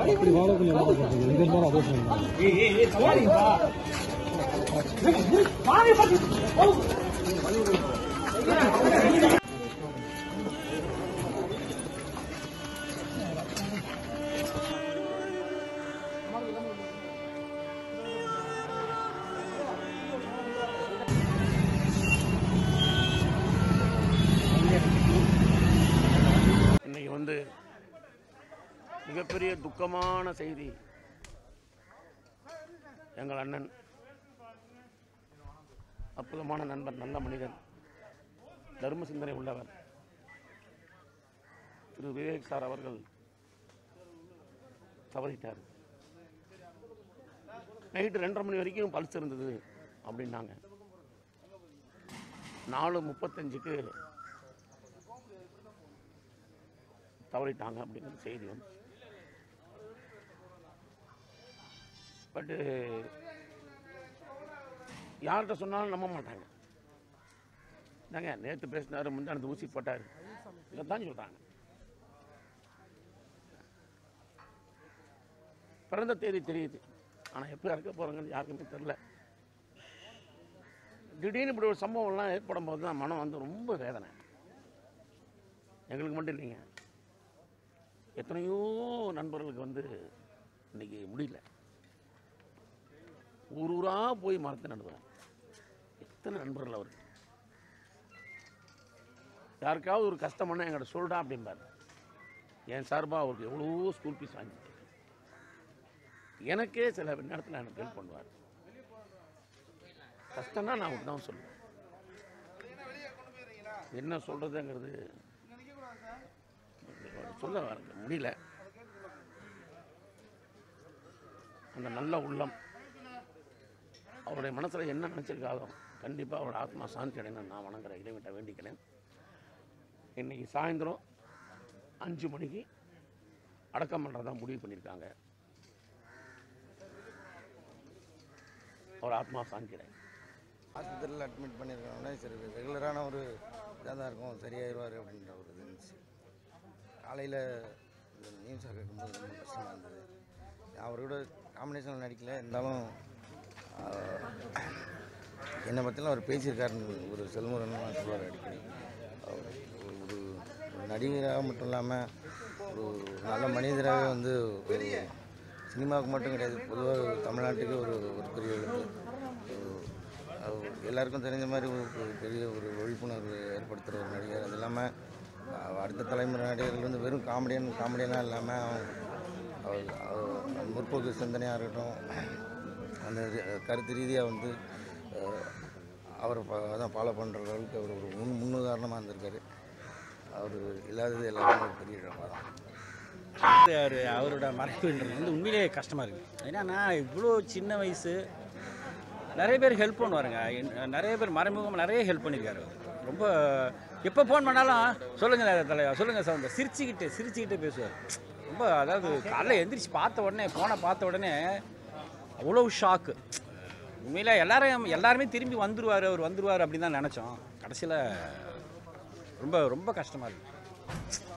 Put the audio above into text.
அப்படி வாழக்கூடிய என்ன பண்ணுறது எங்கே இருந்தாலும் அதே சொல்லுங்க. இன்னைக்கு வந்து மிகப்பெரிய துக்கமான செய்தி. எங்கள் அண்ணன் அற்புதமான நண்பர், நல்ல மனிதன், தர்ம சிந்தனை உள்ளவர் திரு விவேக் சார் அவர்கள் தவறிட்டார். நைட்டு 2:30 மணி வரைக்கும் பல்ஸ் இருந்தது அப்படின்னாங்க. 4:35க்கு தவறிட்டாங்க அப்படிங்கிற செய்தி வந்து. பட்டு யார்கிட்ட சொன்னாலும் நம்ப மாட்டாங்க. நாங்க நேற்று பேசினார், முந்தானத்து ஊசி போட்டார், இதான் சொல்றாங்க. பிறந்த தேதி தெரியுது, ஆனால் எப்போ இறக்க போகிறாங்கன்னு யாருக்குமே தெரில. திடீர்னு இப்படி ஒரு சம்பவம்லாம் ஏற்படும் போது தான் மனம் வந்து ரொம்ப வேதனை. எங்களுக்கு மட்டும் இல்லைங்க, எத்தனையோ நண்பர்களுக்கு வந்து இன்னைக்கு முடியல. ஊரூராக போய் மரத்தை நடுவேன். எத்தனை நண்பர்கள் அவர் யாருக்காவது ஒரு கஷ்டம்னா என்கிட்ட சொல்றா அப்படிம்பார். என் சார்பாக அவருக்கு எவ்வளோ ஸ்கூல் ஃபீஸ் வாங்கிட்டு எனக்கே சில நேரத்தில் எனக்கு ஹெல்ப் பண்ணுவார். கஷ்டம்னா நான் அவருக்கு தான் சொல்லுவேன். என்ன சொல்றதுங்கிறது சொல்ல முடியல. அந்த நல்ல உள்ளம், அவருடைய மனசில் என்ன நினச்சிருக்காதோ கண்டிப்பாக அவரோட ஆத்மா சாந்தி அடையணும் நான் வணங்குற இறைவன்கிட்ட வேண்டிக்கிறேன். இன்னைக்கு சாயந்தரம் 5 மணிக்கு அடக்கம் பண்ணுறதா முடிவு பண்ணியிருக்காங்க. அவர் ஆத்மா சாந்தி அடையும். ஆஸ்பத்திரியில் அட்மிட் பண்ணியிருக்காங்கன்னா சரி, ரெகுலரான ஒரு இதாக தான் இருக்கும், சரியாயிருவார் அப்படின்ற ஒரு இது இருந்துச்சு. காலையில் இந்த நியூஸாக கேட்கும்போது ரொம்ப கஷ்டமாக இருந்தது. அவரோட காம்பினேஷனில் நடிக்கல, இருந்தாலும் என்னை பற்றிலாம் அவர் பேசியிருக்காருன்னு ஒரு செல்முறைன்னு சொல்லுவார் அடிக்கடி. ஒரு நடிகராக மட்டும் இல்லாமல் ஒரு நல்ல மனிதராக வந்து ஒரு சினிமாவுக்கு மட்டும் கிடையாது, பொதுவாக தமிழ்நாட்டுக்கு ஒரு பெரிய எல்லாருக்கும் தெரிஞ்ச மாதிரி ஒரு பெரிய ஒரு விழிப்புணர்வு ஏற்படுத்துகிற ஒரு நடிகர். அது இல்லாமல் அடுத்த தலைமுறை நடிகர்கள் வந்து வெறும் காமெடியெல்லாம் இல்லாமல் முற்போக்கு சிந்தனையாக இருக்கட்டும், அந்த கருத்து ரீதியாக வந்து அவர் அதான் ஃபாலோ பண்ணுற அளவுக்கு அவர் ஒரு முன்னுதாரணமாக இருந்திருக்காரு. அவர் இல்லாதது எல்லாருமே ஒரு பெரிய இழப்பாக தான். அவரோட மறைப்புன்றது வந்து உண்மையிலேயே கஷ்டமாக இருக்குது. ஏன்னா இவ்வளோ சின்ன வயசு, நிறைய பேர் ஹெல்ப் பண்ணுவாருங்க. நிறைய பேர் மறைமுகமாக நிறைய ஹெல்ப் பண்ணியிருக்காரு. ரொம்ப எப்போ ஃபோன் பண்ணாலும் சொல்லுங்கள் தலைவா, சொல்லுங்கள் சார், சிரிச்சுக்கிட்டே பேசுவார். ரொம்ப அதாவது காலைல எந்திரிச்சு பார்த்த உடனே, ஃபோனை பார்த்த உடனே அவ்வளோ ஷாக்கு. உண்மையில் எல்லாருமே திரும்பி அவர் வந்துடுவார் அப்படின்னு தான் நினச்சோம். கடைசியில் ரொம்ப ரொம்ப கஷ்டமாக இருக்குது.